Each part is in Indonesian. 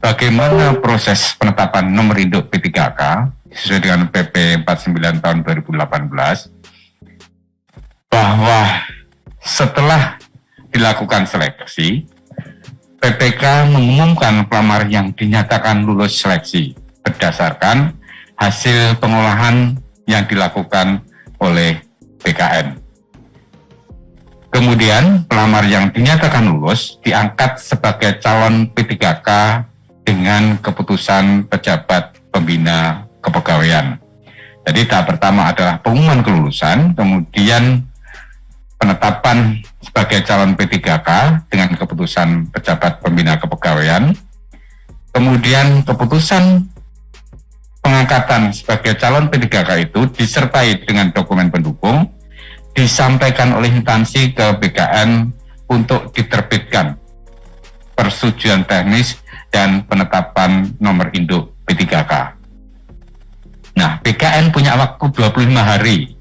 bagaimana proses penetapan nomor induk P3K sesuai dengan PP 49 tahun 2018, bahwa setelah dilakukan seleksi, PPK mengumumkan pelamar yang dinyatakan lulus seleksi berdasarkan hasil pengolahan yang dilakukan oleh BKN. Kemudian pelamar yang dinyatakan lulus diangkat sebagai calon P3K dengan keputusan pejabat pembina kepegawaian. Jadi tahap pertama adalah pengumuman kelulusan, kemudian penetapan sebagai calon P3K dengan keputusan pejabat pembina kepegawaian, kemudian keputusan pengangkatan sebagai calon P3K itu disertai dengan dokumen pendukung, disampaikan oleh instansi ke BKN untuk diterbitkan persetujuan teknis dan penetapan nomor induk P3K. Nah, BKN punya waktu 25 hari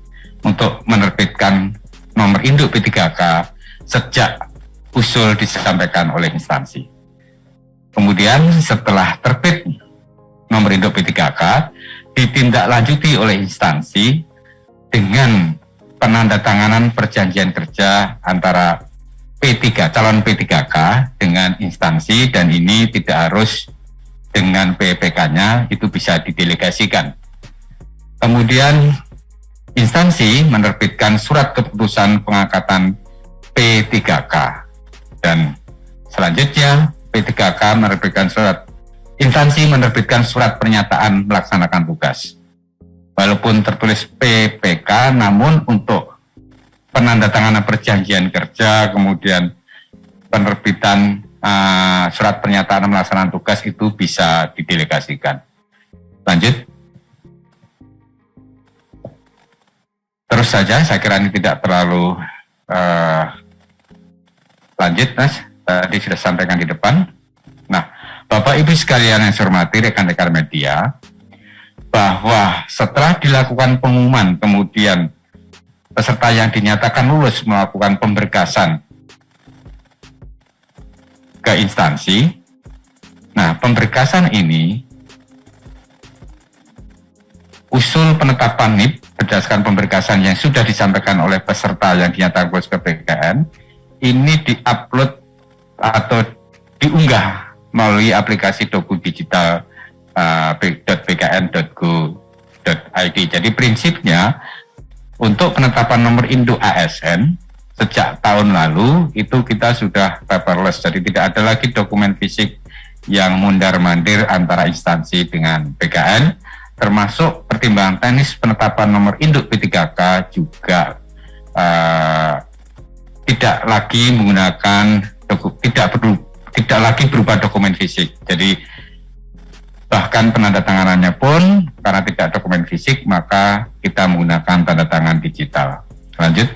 untuk menerbitkan nomor induk P3K sejak usul disampaikan oleh instansi. Kemudian setelah terbit nomor induk P3K, ditindaklanjuti oleh instansi dengan penandatanganan perjanjian kerja antara P3, calon P3K dengan instansi, dan ini tidak harus dengan PPK-nya, itu bisa didelegasikan. Kemudian instansi menerbitkan surat keputusan pengangkatan P3K, dan selanjutnya P3K menerbitkan instansi menerbitkan surat pernyataan melaksanakan tugas. Walaupun tertulis PPK, namun untuk penandatanganan perjanjian kerja, kemudian penerbitan surat pernyataan melaksanakan tugas itu bisa didelegasikan. Lanjut. Terus saja, saya kira ini tidak terlalu lanjut, Mas. Tadi sudah sampaikan di depan. Nah, Bapak Ibu sekalian yang saya hormati, rekan-rekan media, bahwa setelah dilakukan pengumuman, kemudian peserta yang dinyatakan lulus melakukan pemberkasan ke instansi. Nah, pemberkasan ini, usul penetapan NIP berdasarkan pemberkasan yang sudah disampaikan oleh peserta yang dinyatakan lulus ke BKN, ini diupload atau diunggah melalui aplikasi Doku Digital .bkn.go.id. Jadi prinsipnya untuk penetapan nomor induk ASN sejak tahun lalu itu kita sudah paperless, jadi tidak ada lagi dokumen fisik yang mundar-mandir antara instansi dengan BKN, termasuk pertimbangan teknis penetapan nomor induk P3K juga tidak lagi menggunakan tidak lagi berupa dokumen fisik. Jadi bahkan penandatanganannya pun karena tidak dokumen fisik, maka kita menggunakan tanda tangan digital. Lanjut.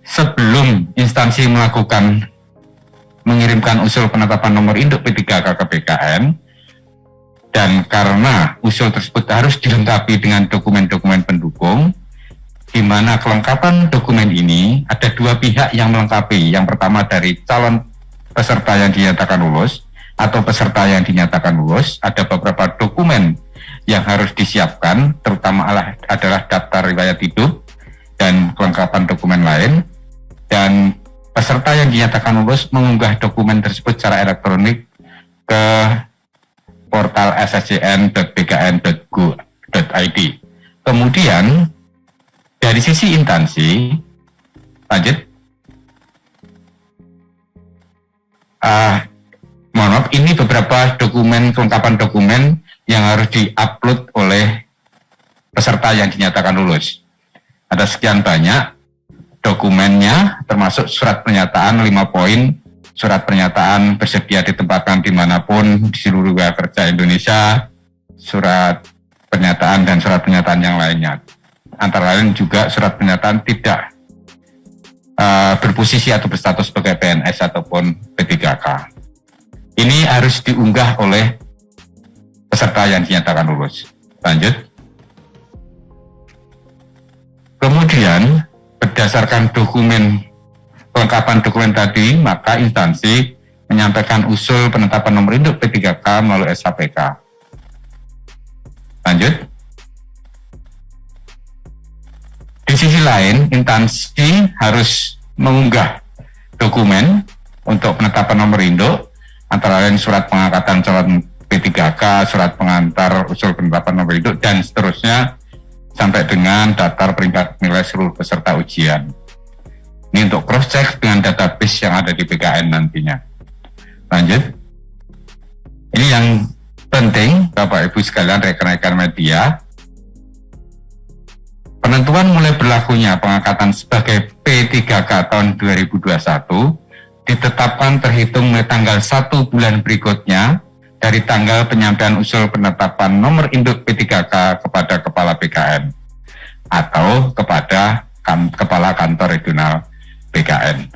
Sebelum instansi mengirimkan usul penetapan nomor induk P3K ke BKN, dan karena usul tersebut harus dilengkapi dengan dokumen-dokumen pendukung, di mana kelengkapan dokumen ini ada dua pihak yang melengkapi. Yang pertama dari calon peserta yang dinyatakan lulus atau peserta yang dinyatakan lulus, ada beberapa dokumen yang harus disiapkan, terutama adalah daftar riwayat hidup dan kelengkapan dokumen lain, dan peserta yang dinyatakan lulus mengunggah dokumen tersebut secara elektronik ke portal sscn.bkn.go.id. Kemudian dari sisi instansi, lanjut. Mohon maaf, ini beberapa dokumen, kelengkapan dokumen yang harus diupload oleh peserta yang dinyatakan lulus. Ada sekian banyak dokumennya, termasuk surat pernyataan 5 poin, surat pernyataan bersedia ditempatkan dimanapun di seluruh wilayah kerja Indonesia, surat pernyataan dan surat pernyataan yang lainnya. Antara lain juga surat pernyataan tidak berposisi atau berstatus sebagai PNS ataupun P3K. Ini harus diunggah oleh peserta yang dinyatakan lulus. Lanjut. Kemudian berdasarkan dokumen kelengkapan dokumen tadi, maka instansi menyampaikan usul penetapan nomor induk P3K melalui SHPK. Lanjut. Di sisi lain, instansi harus mengunggah dokumen untuk penetapan nomor induk, antara lain surat pengangkatan calon P3K, surat pengantar usul penetapan nomor induk, dan seterusnya sampai dengan daftar peringkat nilai seluruh peserta ujian. Ini untuk cross-check dengan database yang ada di PKN nantinya. Lanjut. Ini yang penting, Bapak Ibu sekalian, rekan-rekan media. Penentuan mulai berlakunya pengangkatan sebagai P3K tahun 2021 ditetapkan terhitung mulai tanggal 1 bulan berikutnya dari tanggal penyampaian usul penetapan nomor induk P3K kepada Kepala PKN atau kepada Kepala Kantor Regional PKN.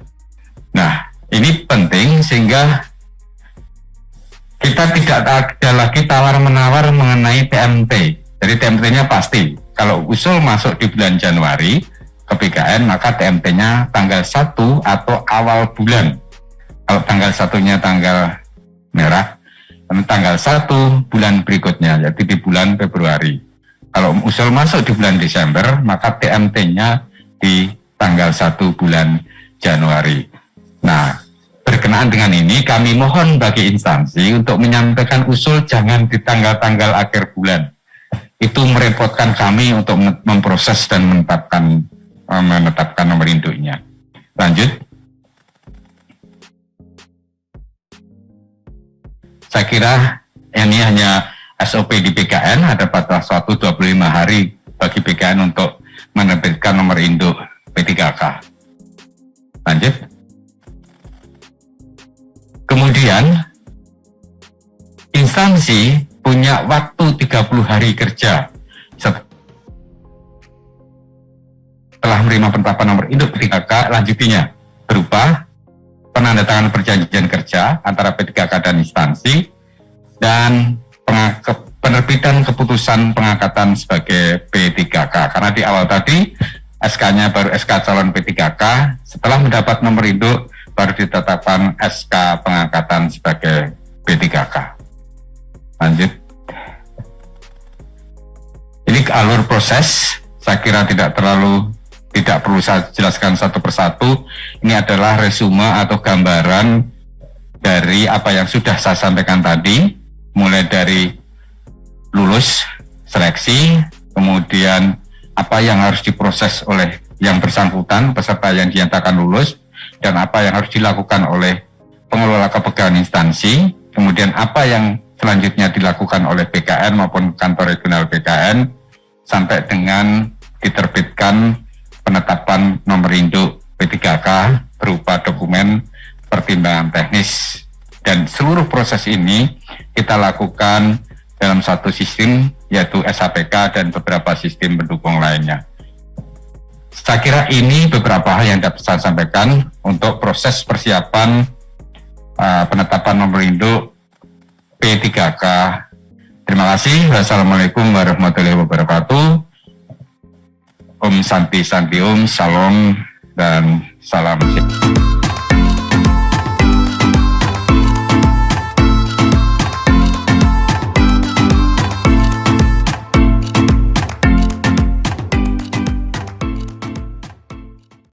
Nah, ini penting sehingga kita tidak ada lagi tawar-menawar mengenai TMT. Jadi TMT-nya pasti. Kalau usul masuk di bulan Januari ke PKN, maka TMT-nya tanggal 1 atau awal bulan. Kalau tanggal 1-nya tanggal merah, tanggal 1 bulan berikutnya, yaitu di bulan Februari. Kalau usul masuk di bulan Desember, maka TMT-nya di tanggal 1 bulan Januari. Nah, berkenaan dengan ini, kami mohon bagi instansi untuk menyampaikan usul jangan di tanggal-tanggal akhir bulan. Itu merepotkan kami untuk memproses dan menetapkan nomor induknya. Lanjut. Saya kira ini hanya SOP di PKN, ada batas waktu 25 hari bagi PKN untuk menerbitkan nomor induk P3K. Lanjut. Kemudian, instansi punya waktu 30 hari kerja setelah menerima penetapan nomor induk P3K lanjutinya berupa penandatanganan perjanjian kerja antara P3K dan instansi dan penerbitan keputusan pengangkatan sebagai P3K. Karena di awal tadi SK-nya baru SK calon P3K, setelah mendapat nomor induk baru ditetapkan SK pengangkatan sebagai P3K. Lanjut. Ini alur proses, saya kira tidak perlu saya jelaskan satu persatu. Ini adalah resume atau gambaran dari apa yang sudah saya sampaikan tadi, mulai dari lulus seleksi, kemudian apa yang harus diproses oleh yang bersangkutan, peserta yang dinyatakan lulus, dan apa yang harus dilakukan oleh pengelola kepegawaian instansi, kemudian apa yang selanjutnya dilakukan oleh PKN maupun kantor regional PKN sampai dengan diterbitkan penetapan nomor induk P3K berupa dokumen pertimbangan teknis, dan seluruh proses ini kita lakukan dalam satu sistem yaitu SHPK dan beberapa sistem pendukung lainnya. Saya kira ini beberapa hal yang dapat saya sampaikan untuk proses persiapan penetapan nomor induk P3K. Terima kasih. Wassalamualaikum warahmatullahi wabarakatuh. Om Santi Santi Om, Salam dan salam.